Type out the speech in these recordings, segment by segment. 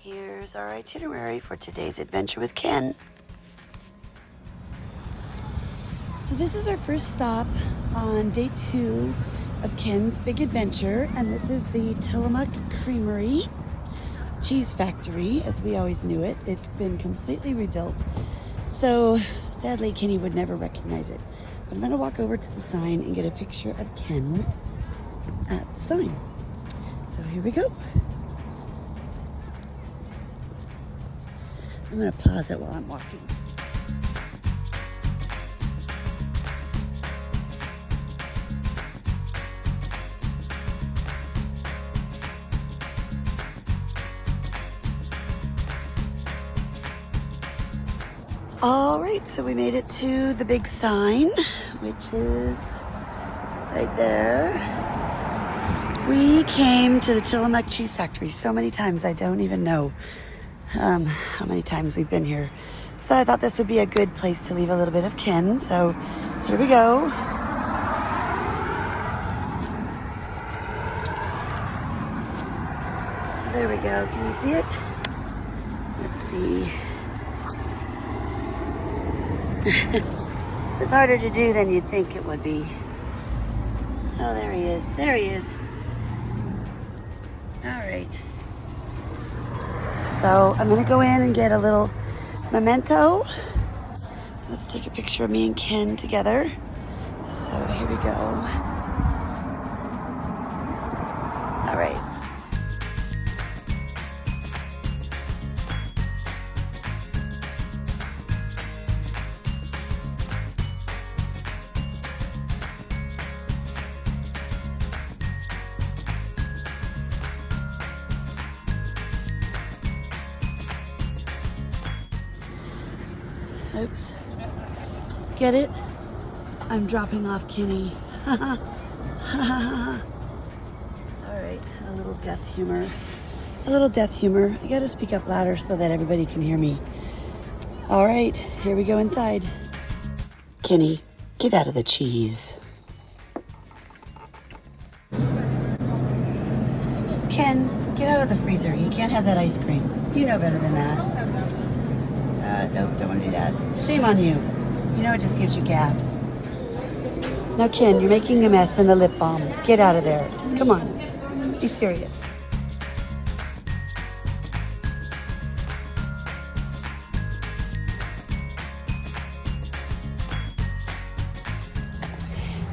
Here's our itinerary for today's adventure with Ken. So this is our first stop on day 2 of Ken's big adventure, and this is the Tillamook Creamery cheese factory as we always knew it. It's been completely rebuilt, so sadly Kenny would never recognize it. But I'm gonna walk over to the sign and get a picture of Ken at the sign. So here we go. I'm gonna pause it while I'm walking. All right, so we made it to the big sign, which is right there. We came to the Tillamook Cheese Factory so many times, I don't even know how many times we've been here. So I thought this would be a good place to leave a little bit of Ken. So here we go. So there we go. Can you see it? Let's see. It's harder to do than you'd think it would be. Oh, there he is. There he is. All right. So I'm gonna go in and get a little memento. Let's take a picture of me and Ken together. So here we go. All right. Oops. Get it? I'm dropping off Kenny. All right, a little death humor. A little death humor. I gotta speak up louder so that everybody can hear me. All right, here we go inside. Kenny, get out of the cheese. Ken, get out of the freezer. You can't have that ice cream. You know better than that. Nope, don't want to do that. Shame on you. You know it just gives you gas. Now, Ken, you're making a mess in the lip balm. Get out of there. Come on. Be serious.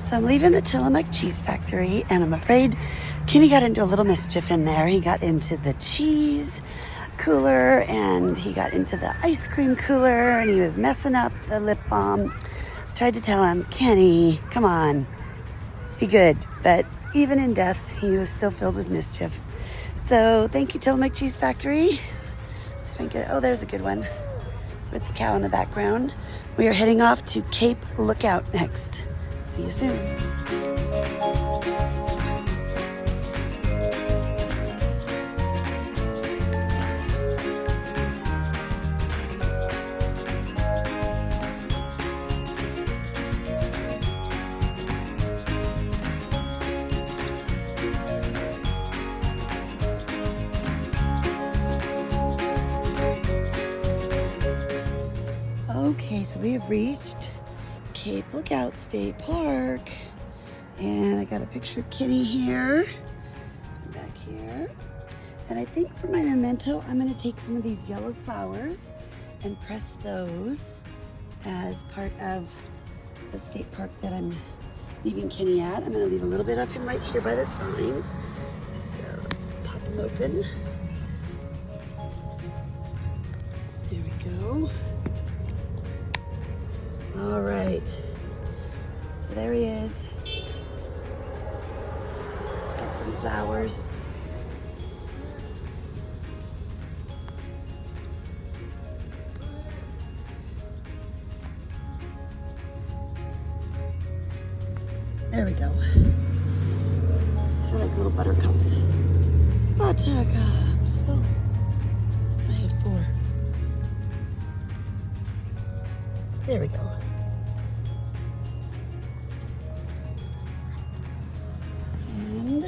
So I'm leaving the Tillamook Cheese Factory, and I'm afraid Kenny got into a little mischief in there. He got into the cheese cooler and he got into the ice cream cooler and he was messing up the lip balm. Tried to tell him, Kenny, come on, be good. But even in death, he was still filled with mischief. So thank you, Tillamook Cheese Factory. See if I can get it. Oh, there's a good one with the cow in the background. We are heading off to Cape Lookout next. See you soon. Okay, so we have reached Cape Lookout State Park, and I got a picture of Kenny here, back here, and I think for my memento, I'm going to take some of these yellow flowers and press those as part of the state park that I'm leaving Kenny at. I'm going to leave a little bit of him right here by the sign, so pop it open. There we go. All right, so there he is. Got some flowers. There we go. These are like little buttercups. Buttercups. Oh, I had 4. There we go. And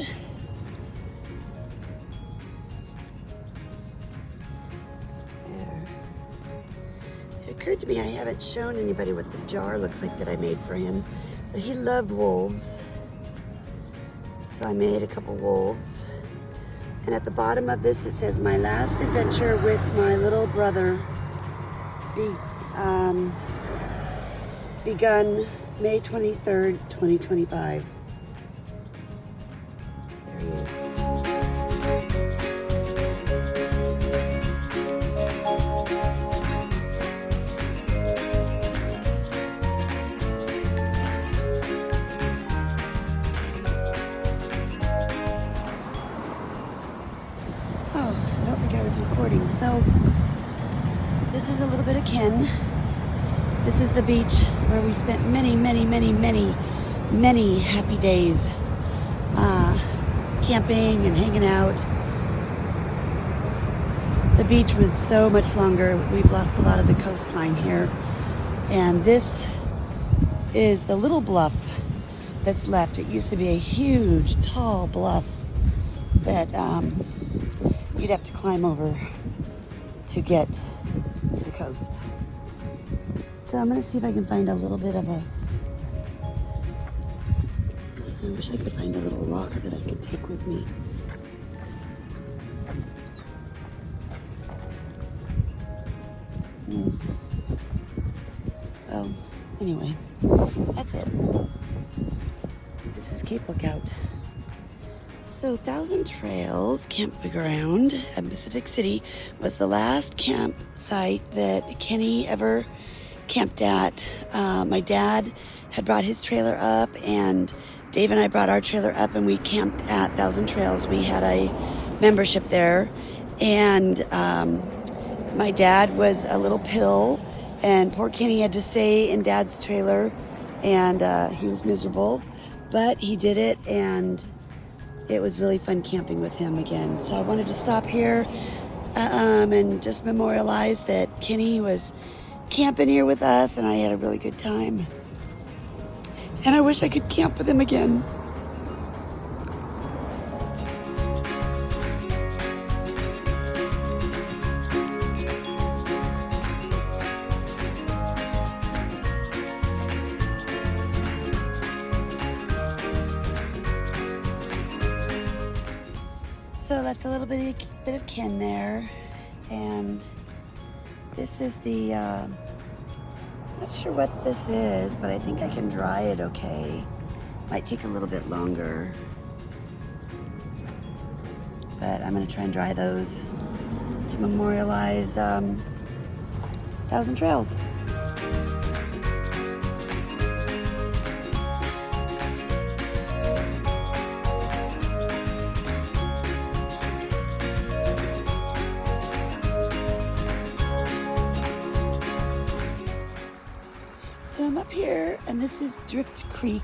It occurred to me I haven't shown anybody what the jar looks like that I made for him. So he loved wolves. So I made a couple wolves. And at the bottom of this, it says, my last adventure with my little brother begun May 23rd, 2025. There he is. Recording. So this is a little bit of Ken. This is the beach where we spent many happy days camping and hanging out. The beach was so much longer. We've lost a lot of the coastline here, and this is the little bluff that's left. It used to be a huge tall bluff that you'd have to climb over to get to the coast. So I'm gonna see if I can find a little bit of I wish I could find a little rock that I could take with me. Well, anyway, that's it. This is Cape Lookout. So Thousand Trails Campground at Pacific City was the last campsite that Kenny ever camped at. My dad had brought his trailer up, and Dave and I brought our trailer up, and we camped at Thousand Trails. We had a membership there, and my dad was a little pill, and poor Kenny had to stay in Dad's trailer, and he was miserable, but he did it, and it was really fun camping with him again. So I wanted to stop here and just memorialize that Kenny was camping here with us, and I had a really good time. And I wish I could camp with him again. So I left a little bit of Ken there, and this is the, not sure what this is, but I think I can dry it okay. Might take a little bit longer, but I'm gonna try and dry those to memorialize Thousand Trails. So I'm up here, and this is Drift Creek.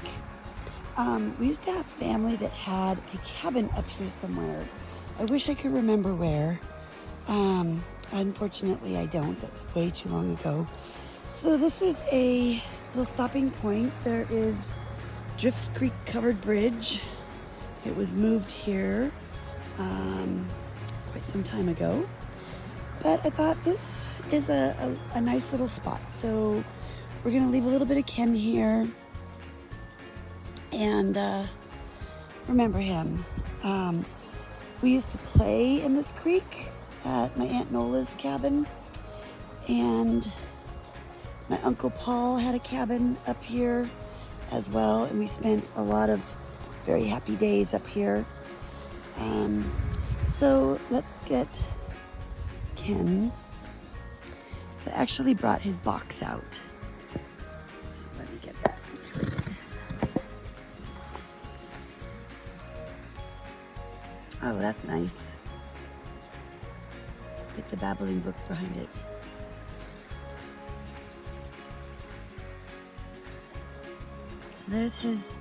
We used to have family that had a cabin up here somewhere. I wish I could remember where. Unfortunately, I don't. That was way too long ago. So this is a little stopping point. There is Drift Creek Covered Bridge. It was moved here quite some time ago. But I thought this is a nice little spot. So we're gonna leave a little bit of Ken here and remember him. We used to play in this creek at my Aunt Nola's cabin, and my Uncle Paul had a cabin up here as well, and we spent a lot of very happy days up here. So let's get Ken. So I actually brought his box out. Oh, that's nice. Get the babbling book behind it. So there's his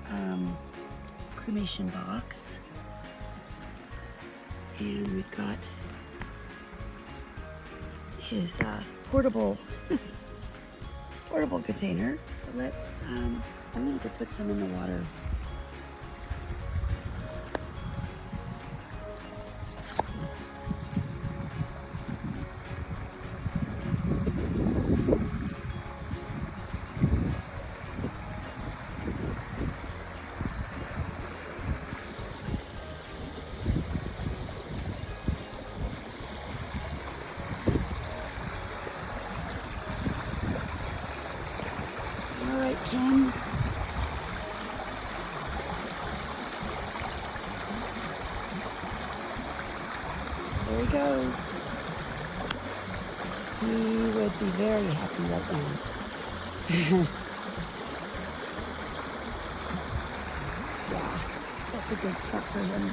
cremation box. And we've got his portable container. So let's, I'm gonna go put some in the water. cheese. He would be very happy right now. Yeah, that's a good spot for him.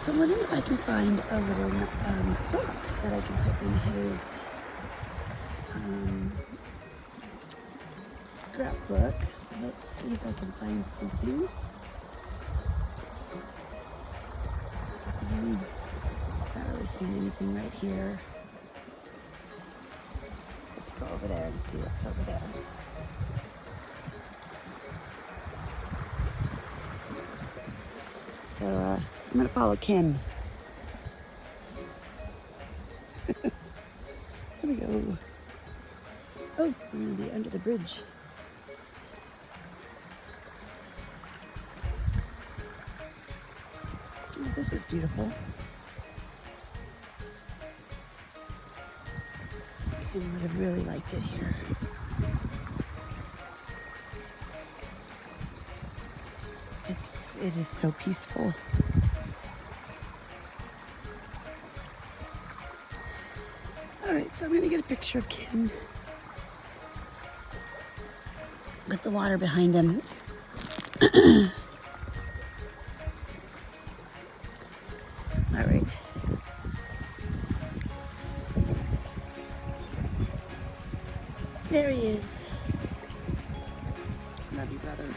So I'm wondering if I can find a little book that I can put in his scrapbook. So let's see if I can find something. Not really seeing anything right here. Let's go over there and see what's over there. So I'm gonna follow Ken. There we go. Oh, we're gonna be under the bridge. Oh, this is beautiful. Ken would have really liked it here. It is so peaceful. All right, so I'm gonna get a picture of Ken with the water behind him. All right. There he is. Love you, brother.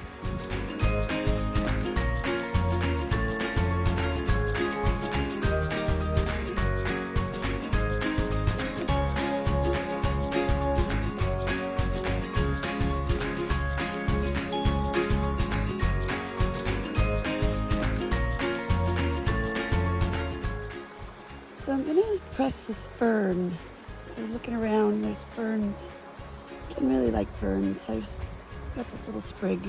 So I'm gonna press this fern. So looking around, there's ferns. I can really like ferns. So I just got this little sprig.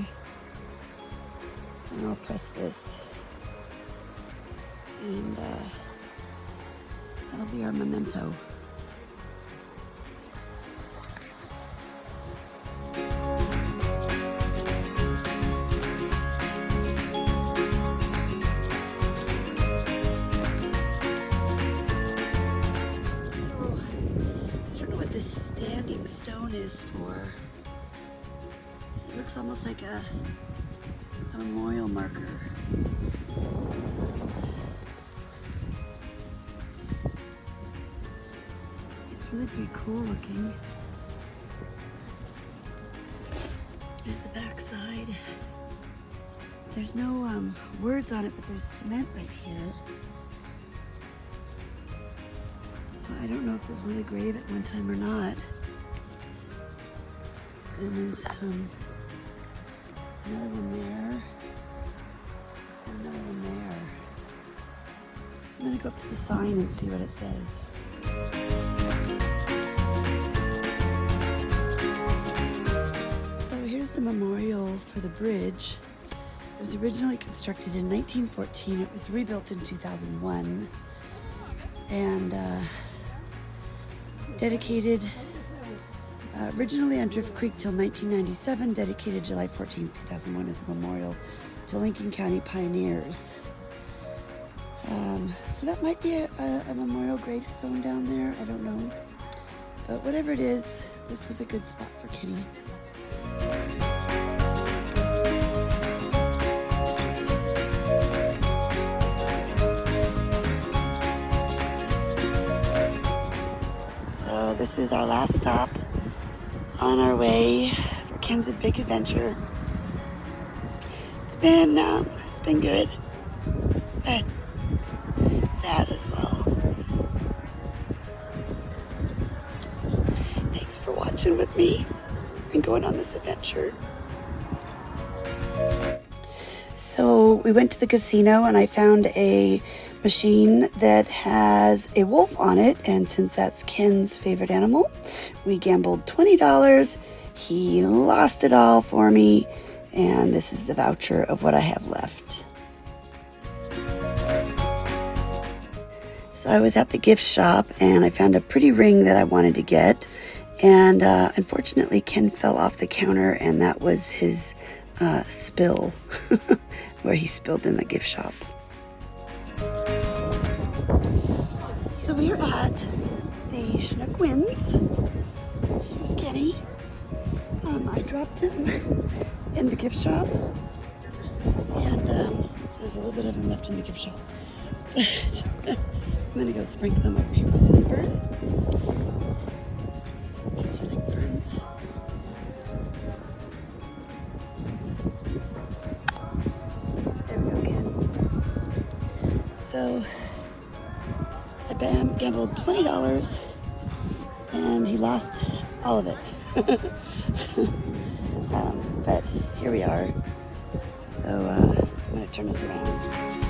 And I'll press this. And that'll be our memento. Stone is for. It looks almost like a memorial marker. It's really pretty cool looking. There's the back side. There's no words on it, but there's cement right here. So I don't know if this was a grave at one time or not. And there's another one there, and another one there. So I'm gonna go up to the sign and see what it says. So here's the memorial for the bridge. It was originally constructed in 1914. It was rebuilt in 2001, and dedicated. Originally on Drift Creek till 1997, dedicated July 14, 2001 as a memorial to Lincoln County pioneers. So that might be a memorial gravestone down there, I don't know. But whatever it is, this was a good spot for Kenny. So this is our last stop on our way for Ken's big adventure. It's been good, but sad as well. Thanks for watching with me and going on this adventure. So we went to the casino and I found a machine that has a wolf on it, and since that's Ken's favorite animal, we gambled $20. He lost it all for me, and this is the voucher of what I have left. So I was at the gift shop and I found a pretty ring that I wanted to get, and unfortunately Ken fell off the counter, and that was his spill where he spilled in the gift shop. We're at the Chinook Winds. Here's Kenny. I dropped him in the gift shop, and there's a little bit of him left in the gift shop. I'm gonna go sprinkle them over here by this fern. These are like ferns. There we go, Ken. So I gambled $20 and he lost all of it. But here we are. So I'm gonna turn this around.